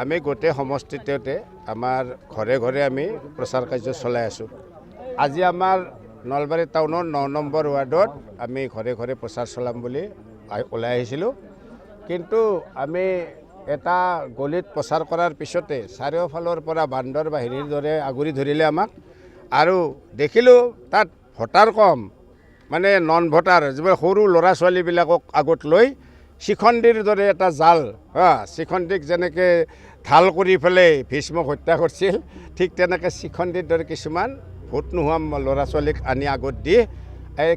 আমি গোটেই সমষ্টিতে আমাৰ ঘৰে ঘৰে আমি প্ৰচাৰ কাৰ্য চলাই আছোঁ। আজি আমাৰ নলবাৰী টাউনৰ 9 নম্বৰ ৱাৰ্ডত আমি ঘৰে ঘৰে প্ৰচাৰ চলাম বুলি ওলাই আহিছিলোঁ। কিন্তু আমি এটা গলিত প্ৰচাৰ কৰাৰ পিছতে চাৰিওফালৰ পৰা বান্দৰ বাহিনীৰ দৰে আগুৰি ধৰিলে আমাক, আৰু দেখিলোঁ তাত ভোটাৰ কম, মানে নন ভোটাৰ যিবোৰ সৰু ল'ৰা ছোৱালীবিলাকক আগত লৈ শিখণ্ডিৰ দৰে এটা জাল, শিখণ্ডিক যেনেকৈ ঢাল কৰি পেলাই ভীষ্মক হত্যা কৰিছিল, ঠিক তেনেকৈ শিখণ্ডিৰ দৰে কিছুমান ভোট নোহোৱা ল'ৰা ছোৱালীক আনি আগত দি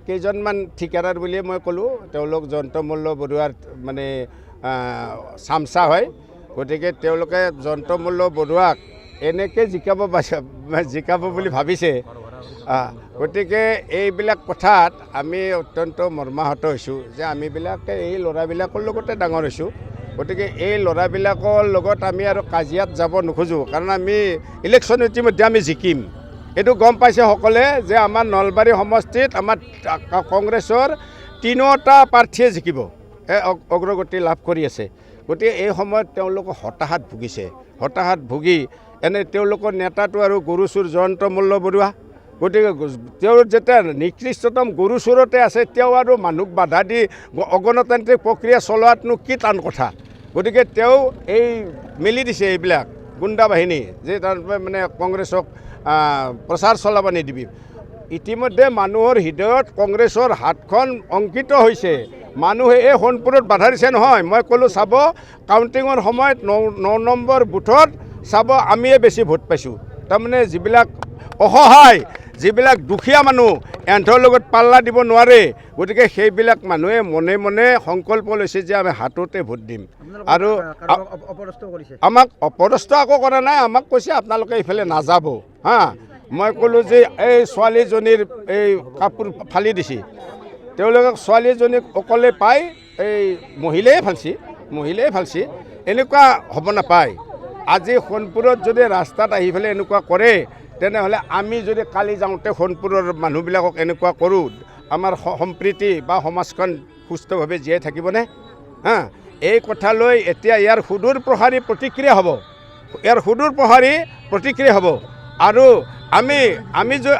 কেইজনমান ঠিকাদাৰ বুলিয়ে মই ক'লোঁ, তেওঁলোক যন্ত্ৰমূল্য বৰুৱাৰ মানে চামচা হয়। গতিকে তেওঁলোকে যন্ত্ৰমূল্য বৰুৱাক এনেকৈ জিকাব বুলি ভাবিছে। গতিকে এইবিলাক কথাত আমি অত্যন্ত মৰ্মাহত হৈছোঁ যে আমিবিলাকে এই ল'ৰাবিলাকৰ লগতে ডাঙৰ হৈছোঁ। গতিকে এই ল'ৰাবিলাকৰ লগত আমি আৰু কাজিয়াত যাব নোখোজোঁ, কাৰণ আমি ইলেকশ্যন ইতিমধ্যে আমি জিকিম। এইটো গম পাইছে সকলে যে আমাৰ নলবাৰী সমষ্টিত আমাৰ কংগ্ৰেছৰ 3টা প্ৰাৰ্থীয়ে জিকিব, অগ্ৰগতি লাভ কৰি আছে। গতিকে এই সময়ত তেওঁলোক হতাশাত ভুগিছে। হতাশাত ভুগি তেওঁলোকৰ নেতাটো আৰু গৰু চোৰ যন্ত্ৰমূল্য বৰুৱা। গতিকে তেওঁৰ যেতিয়া নিকৃষ্টতম গৰু চোৰতে আছে, তেওঁ আৰু মানুহক বাধা দি অগণতান্ত্ৰিক প্ৰক্ৰিয়া চলোৱাতনো কি টান কথা। গতিকে তেওঁ এই মেলি দিছে এইবিলাক গুণ্ডা বাহিনী, যে তাৰ মানে কংগ্ৰেছক প্ৰচাৰ চলাব নিদিবি। ইতিমধ্যে মানুহৰ হৃদয়ত কংগ্ৰেছৰ হাতখন অংকিত হৈছে। মানুহে এই সোণপুৰত বাধা দিছে নহয়। মই ক'লোঁ চাব, কাউণ্টিঙৰ সময়ত 9 নম্বৰ বুথত চাব আমিয়ে বেছি ভোট পাইছোঁ। তাৰমানে যিবিলাক অসহায়, যিবিলাক দুখীয়া মানুহ, এহেঁতৰ লগত পাল্লা দিব নোৱাৰে। গতিকে সেইবিলাক মানুহে মনে মনে সংকল্প লৈছে যে আমি হাততে ভোট দিম। আৰু আমাক অপদস্থ একো কৰা নাই, আমাক কৈছে আপোনালোকে এইফালে নাযাব। মই ক'লোঁ যে এই ছোৱালীজনীৰ এই কাপোৰ ফালি দিছে, তেওঁলোকে ছোৱালীজনীক অকলে পাই এই মহিলাই ফালছি। এনেকুৱা হ'ব নাপায়। আজি সোণপুৰত যদি ৰাস্তাত আহি পেলাই এনেকুৱা কৰে, তেনেহ'লে আমি যদি কালি যাওঁতে সোণপুৰৰ মানুহবিলাকক এনেকুৱা কৰোঁ, আমাৰ সম্প্ৰীতি বা সমাজখন সুস্থভাৱে জীয়াই থাকিবনে? এই কথালৈ এতিয়া ইয়াৰ সুদূৰ প্ৰসাৰী প্ৰতিক্ৰিয়া হ'ব। আৰু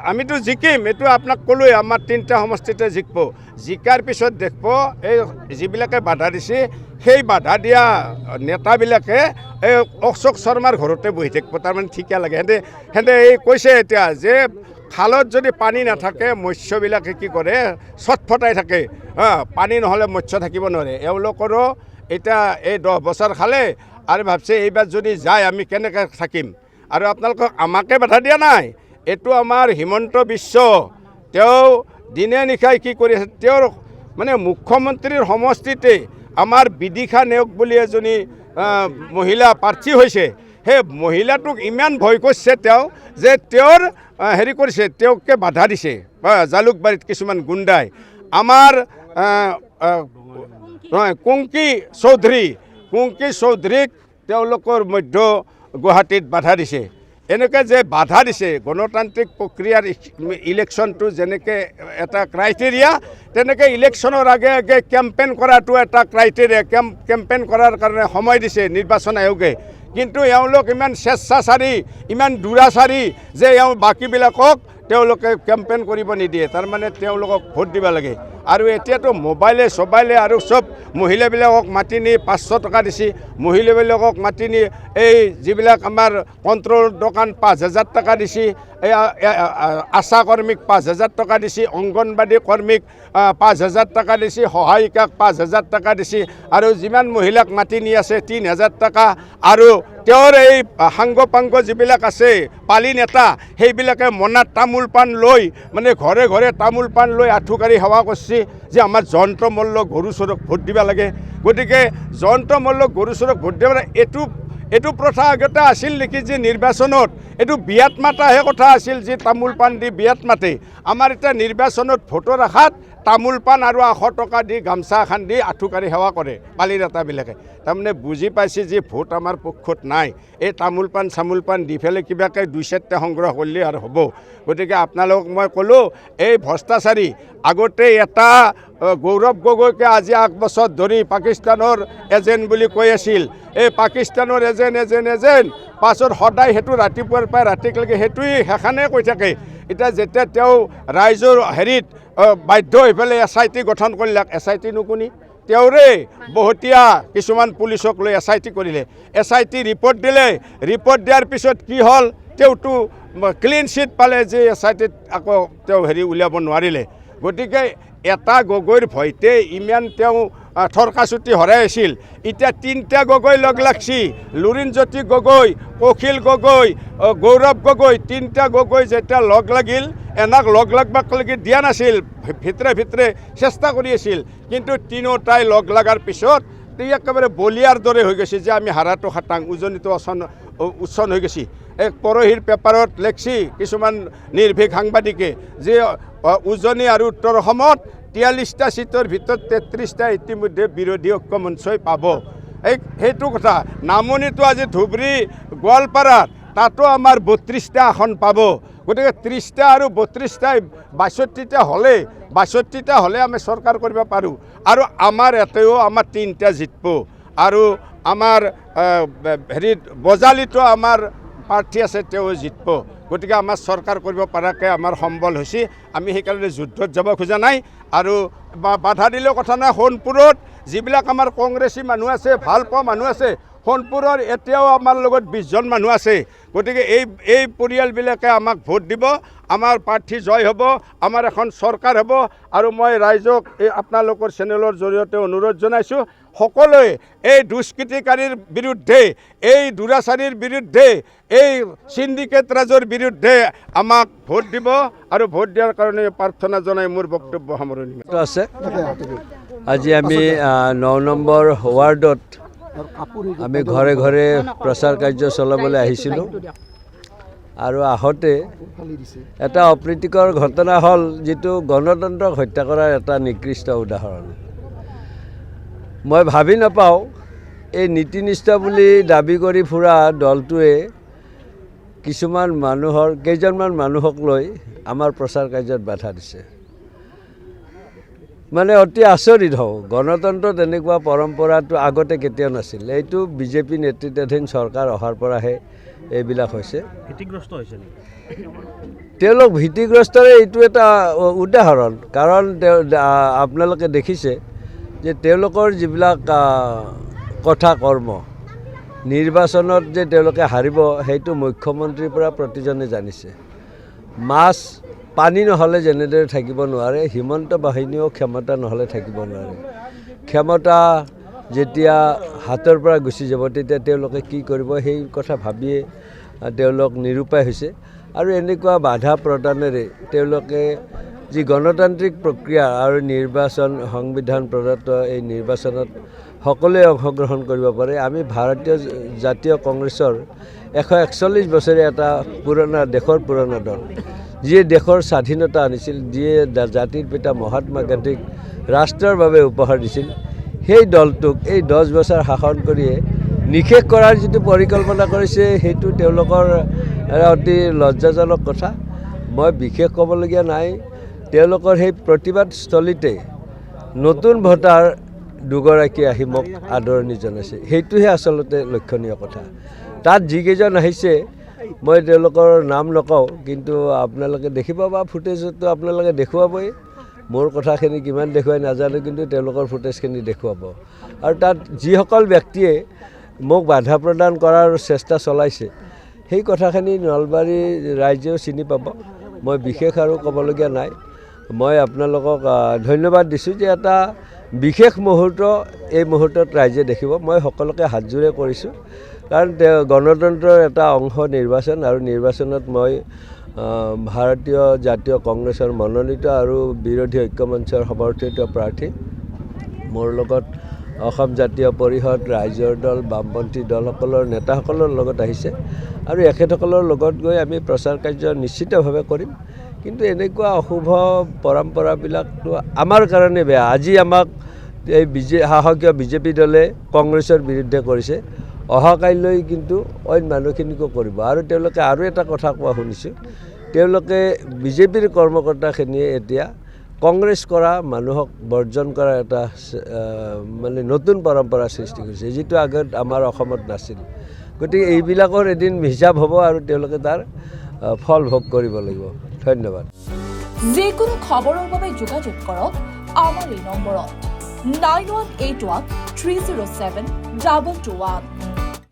আমিতো জিকিম, এইটো আপোনাক ক'লোৱে, আমাৰ 3টা সমষ্টিতে জিকিব। জিকাৰ পিছত দেখিব এই যিবিলাকে বাধা দিছে, সেই বাধা দিয়া নেতাবিলাকে এই অশোক শৰ্মাৰ ঘৰতে বহি থাকিব। তাৰমানে ঠিকে লাগে। সিহঁতে এই কৈছে এতিয়া যে খালত যদি পানী নাথাকে, মৎস্যবিলাকে কি কৰে, চটফটাই থাকে। পানী নহ'লে মৎস্য থাকিব নোৱাৰে। এওঁলোকৰো এতিয়া এই 10 বছৰ খালে আৰু ভাবছে এইবাৰ যদি যায় আমি কেনেকৈ থাকিম। আৰু আপোনালোকক আমাকে বাধা দিয়া নাই, এইটো আমাৰ হিমন্ত বিশ্ব, তেওঁ দিনে নিশাই কি কৰি আছে। তেওঁৰ মানে মুখ্যমন্ত্ৰীৰ সমষ্টিতে আমাৰ বিদিশা নেওগ বুলি এজনী মহিলা প্ৰাৰ্থী হৈছে। সেই মহিলাটোক ইমান ভয় কৰিছে তেওঁ, যে তেওঁৰ হেৰি কৰিছে, তেওঁকে বাধা দিছে জালুকবাৰীত কিছুমান গুণ্ডাই। আমাৰ কুংকি চৌধুৰীক তেওঁলোকৰ মধ্য গুৱাহাটীত বাধা দিছে। এনেকৈ যে বাধা দিছে, গণতান্ত্ৰিক প্ৰক্ৰিয়াৰ ইলেকশ্যনটো যেনেকৈ এটা ক্ৰাইটেৰিয়া, তেনেকৈ ইলেকশ্যনৰ আগে আগে কেম্পেইন কৰাটো এটা ক্ৰাইটেৰিয়া। কেম্পেইন কৰাৰ কাৰণে সময় দিছে নিৰ্বাচন আয়োগে। কিন্তু এওঁলোক ইমান স্বেচ্ছাচাৰী, ইমান দুৰাচাৰী যে বাকীবিলাকক তেওঁলোকে কেম্পেইন কৰিব নিদিয়ে। তাৰমানে তেওঁলোকক ভোট দিব লাগে। আৰু এতিয়াতো মোবাইলে আৰু চব মহিলাবিলাকক মাতি নি 500 টকা দিছে। মহিলাবিলাকক মাতি নি এই যিবিলাক আমাৰ কণ্ট্ৰল দোকান 5000 টকা দিছে, এই আশা কৰ্মীক 5000 টকা দিছে, অংগনবাদী কৰ্মীক 5000 টকা দিছে, সহায়িকাক 5000 টকা দিছে, আৰু যিমান মহিলাক মাতি নি আছে 3000 টকা। আৰু তেওঁৰ এই সাংগ পাংগ যিবিলাক আছে পালি নেতা, সেইবিলাকে মনাত তামোল পাণ লৈ, মানে ঘৰে ঘৰে তামোল পাণ লৈ আঁঠুকাৰি সেৱা কৰিছে যে আমাৰ যন্ত্ৰমল্ল গৰু চোৰক ভোট দিব লাগে। গতিকে যন্ত্ৰমল্ল গৰু চোৰক ভোট দিব লাগে, এইটো প্ৰথা আগতে আছিল নেকি যে নিৰ্বাচনত এইটো বিয়াত মাতাহে কথা আছিল, যে তামোল পাণ দি বিয়াত মাতে। আমাৰ এতিয়া নিৰ্বাচনত ভোটৰ আশাত তামোল পাণ আৰু 100 টকা দি গামছা এখন দি আঁঠুকাৰি সেৱা কৰে পালি নেতাবিলাকে। তাৰমানে বুজি পাইছে যে ভোট আমাৰ পক্ষত নাই। এই তামোল পাণ দি পেলাই কিবাকৈ 2-4টা সংগ্ৰহ কৰিলে আৰু হ'ব। গতিকে আপোনালোকক মই ক'লোঁ, এই ভ্ৰষ্টাচাৰী আগতে এটা গৌৰৱ গগৈকে আজি 8 বছৰ ধৰি পাকিস্তানৰ এজেণ্ট বুলি কৈ আছিল। এই পাকিস্তানৰ এজেণ্ট পাছত সদায় সেইটো ৰাতিপুৱাৰ পৰা ৰাতিলৈকে সেইটোৱেই সেইখানে কৈ থাকে। এতিয়া যেতিয়া তেওঁ ৰাইজৰ হেৰিত বাধ্য হৈ পেলাই SIT গঠন কৰিলে, SIT নুশুনি তেওঁৰে বহুতীয়া কিছুমান পুলিচক লৈ SIT কৰিলে। SIT ৰিপৰ্ট দিলে, ৰিপৰ্ট দিয়াৰ পিছত কি হ'ল, তেওঁতো ক্লিন চিট পালে যে SITত আকৌ তেওঁ হেৰি উলিয়াব নোৱাৰিলে। গতিকে এটা গগৈৰ ভয়তে ইমান তেওঁ থৰকাচুটি হৰাই আছিল। এতিয়া 3টা গগৈ লগ লাগছি, লুৰিণজ্যোতি গগৈ, অখিল গগৈ, গৌৰৱ গগৈ, 3টা গগৈ যেতিয়া লগ লাগিল, এনাক লগ লাগবাক লাগি দিয়া নাছিল, ভিতৰে চেষ্টা কৰি আছিল। কিন্তু তিনিওটাই লগ লগাৰ পিছত একেবাৰে বলিয়াৰ দৰে হৈ গৈছে যে আমি হাৰাটো খাটাং, উজনিটো উচ্চন হৈ গৈছে। এক পৰহিৰ পেপাৰত লেখছি কিছুমান নিৰ্ভীক সাংবাদিকে যে উজনি আৰু উত্তৰ অসমত 43টা সিটৰ ভিতৰত 33টা ইতিমধ্যে বিৰোধী ঐক্য মঞ্চই পাব। সেইটো কথা। নামনিতো আজি ধুবুৰী গোৱালপাৰাত তাতো আমাৰ 32টা আসন পাব। গতিকে 30টা আৰু 32টাই 62টা হ'লে আমি চৰকাৰ কৰিব পাৰোঁ। আৰু আমাৰ এতেও আমাৰ 3টা জিতব। আৰু আমাৰ হেৰিত বজালিতো আমাৰ প্ৰাৰ্থী আছে, তেওঁ জিতব। গতিকে আমাৰ চৰকাৰ কৰিব পৰাকৈ আমাৰ সম্বল হৈছে। আমি সেইকাৰণে যুদ্ধত যাব খোজা নাই। আৰু বাধা দিলেও কথা নাই। সোণপুৰত যিবিলাক আমাৰ কংগ্ৰেছী মানুহ আছে, ভাল পোৱা মানুহ আছে, সোণপুৰৰ এতিয়াও আমাৰ লগত 20 জন মানুহ আছে। গতিকে এই পৰিয়ালবিলাকে আমাক ভোট দিব, আমাৰ প্ৰাৰ্থী জয় হ'ব, আমাৰ এখন চৰকাৰ হ'ব। আৰু মই ৰাইজক এই আপোনালোকৰ চেনেলৰ জৰিয়তে অনুৰোধ জনাইছোঁ, সকলোৱে এই দুষ্কৃতিকাৰীৰ বিৰুদ্ধে, এই দুৰাচাৰীৰ বিৰুদ্ধে, এই চিণ্ডিকেট ৰাজৰ বিৰুদ্ধে আমাক ভোট দিব। আৰু ভোট দিয়াৰ কাৰণে প্ৰাৰ্থনা জনাই মোৰ বক্তব্য সামৰণি আছে। আজি আমি 9 নম্বৰ ৱাৰ্ডত আমি ঘৰে ঘৰে প্ৰচাৰ কাৰ্য চলাবলৈ আহিছিলোঁ। আৰু আহোঁতে এটা অপ্ৰীতিকৰ ঘটনা হ'ল, যিটো গণতন্ত্ৰক হত্যা কৰাৰ এটা নিকৃষ্ট উদাহৰণ। মই ভাবি নাপাওঁ এই নীতিনিষ্ঠ বুলি দাবী কৰি ফুৰা দলটোৱে কেইজনমান মানুহক লৈ আমাৰ প্ৰচাৰ কাৰ্যত বাধা দিছে। মানে অতি আচৰিত হওঁ। গণতন্ত্ৰত এনেকুৱা পৰম্পৰাটো আগতে কেতিয়াও নাছিল। এইটো বিজেপি নেতৃত্বাধীন চৰকাৰ অহাৰ পৰাহে এইবিলাক হৈছে। ভীতিগ্ৰস্ত হৈছে নেকি? তেওঁলোক ভীতিগ্ৰস্তৰে এইটো এটা উদাহৰণ। কাৰণ আপোনালোকে দেখিছে যে তেওঁলোকৰ যিবিলাক কথা কৰ্ম, নিৰ্বাচনত যে তেওঁলোকে হাৰিব সেইটো মুখ্যমন্ত্ৰীৰ পৰা প্ৰতিজনে জানিছে। পানী নহ'লে যেনেদৰে থাকিব নোৱাৰে, হিমন্ত বাহিনীও ক্ষমতা নহ'লে থাকিব নোৱাৰে। ক্ষমতা যেতিয়া হাতৰ পৰা গুচি যাব তেতিয়া তেওঁলোকে কি কৰিব সেই কথা ভাবিয়ে তেওঁলোক নিৰুপায় হৈছে। আৰু এনেকুৱা বাধা প্ৰদানেৰে তেওঁলোকে যি গণতান্ত্ৰিক প্ৰক্ৰিয়া আৰু নিৰ্বাচন, সংবিধান প্ৰদত্ত এই নিৰ্বাচনত সকলোৱে অংশগ্ৰহণ কৰিব পাৰে। আমি ভাৰতীয় জাতীয় কংগ্ৰেছৰ 141 বছৰীয়া এটা দেশৰ পুৰণা দল, যিয়ে দেশৰ স্বাধীনতা আনিছিল, যিয়ে জাতিৰ পিতা মহাত্মা গান্ধীক ৰাষ্ট্ৰৰ বাবে উপহাৰ দিছিল, সেই দলটোক এই 10 বছৰ শাসন কৰিয়ে নিশেষ কৰাৰ যিটো পৰিকল্পনা কৰিছে সেইটো তেওঁলোকৰ অতি লজ্জাজনক কথা। মই বিশেষ ক'বলগীয়া নাই। তেওঁলোকৰ সেই প্ৰতিবাদস্থলীতে নতুন ভোটাৰ দুগৰাকী আহি মোক আদৰণি জনাইছে। সেইটোহে আচলতে লক্ষণীয় কথা। তাত যিকেইজন আহিছে মই তেওঁলোকৰ নাম নকওঁ, কিন্তু আপোনালোকে দেখিব বা ফুটেজতো আপোনালোকে দেখুৱাবই। মোৰ কথাখিনি কিমান দেখুৱাই নাজানো, কিন্তু তেওঁলোকৰ ফুটেজখিনি দেখুৱাব। আৰু তাত যিসকল ব্যক্তিয়ে মোক বাধা প্ৰদান কৰাৰ চেষ্টা চলাইছে সেই কথাখিনি নলবাৰী ৰাইজেও চিনি পাব। মই বিশেষ আৰু ক'বলগীয়া নাই। মই আপোনালোকক ধন্যবাদ দিছোঁ যে এটা বিশেষ মুহূৰ্ত এই মুহূৰ্তত ৰাইজে দেখিব। মই সকলোকে হাতযোৰে কৰিছোঁ, কাৰণ গণতন্ত্ৰৰ এটা অংশ নিৰ্বাচন, আৰু নিৰ্বাচনত মই ভাৰতীয় জাতীয় কংগ্ৰেছৰ মনোনীত আৰু বিৰোধী ঐক্যমঞ্চৰ সমৰ্থিত প্ৰাৰ্থী, মোৰ লগত অসম জাতীয় পৰিষদ, ৰাইজৰ দল, বামপন্থী দলসকলৰ নেতাসকলৰ লগত আহিছে। আৰু এখেতসকলৰ লগত গৈ আমি প্ৰচাৰ কাৰ্য নিশ্চিতভাৱে কৰিম। কিন্তু এনেকুৱা অশুভ পৰম্পৰাবিলাকতো আমাৰ কাৰণে বেয়া। আজি আমাক এই শাসকীয় বিজেপি দলে কংগ্ৰেছৰ বিৰুদ্ধে কৰিছে, অহাকাইলৈ কিন্তু অইন মানুহখিনিকো কৰিব। আৰু তেওঁলোকে আৰু এটা কথা কোৱা শুনিছোঁ, তেওঁলোকে বিজেপিৰ কৰ্মকৰ্তাখিনিয়ে এতিয়া কংগ্ৰেছ কৰা মানুহক বৰ্জন কৰা এটা মানে নতুন পৰম্পৰা সৃষ্টি কৰিছে যিটো আগত আমাৰ অসমত নাছিল গতিকে এইবিলাকৰ এদিন হিচাপ হ'ব আৰু তেওঁলোকে তাৰ ফল ভোগ কৰিব লাগিব ধন্যবাদ যিকোনো খবৰৰ বাবে যোগাযোগ কৰক আমাৰ এই নম্বৰত 9181 307 2221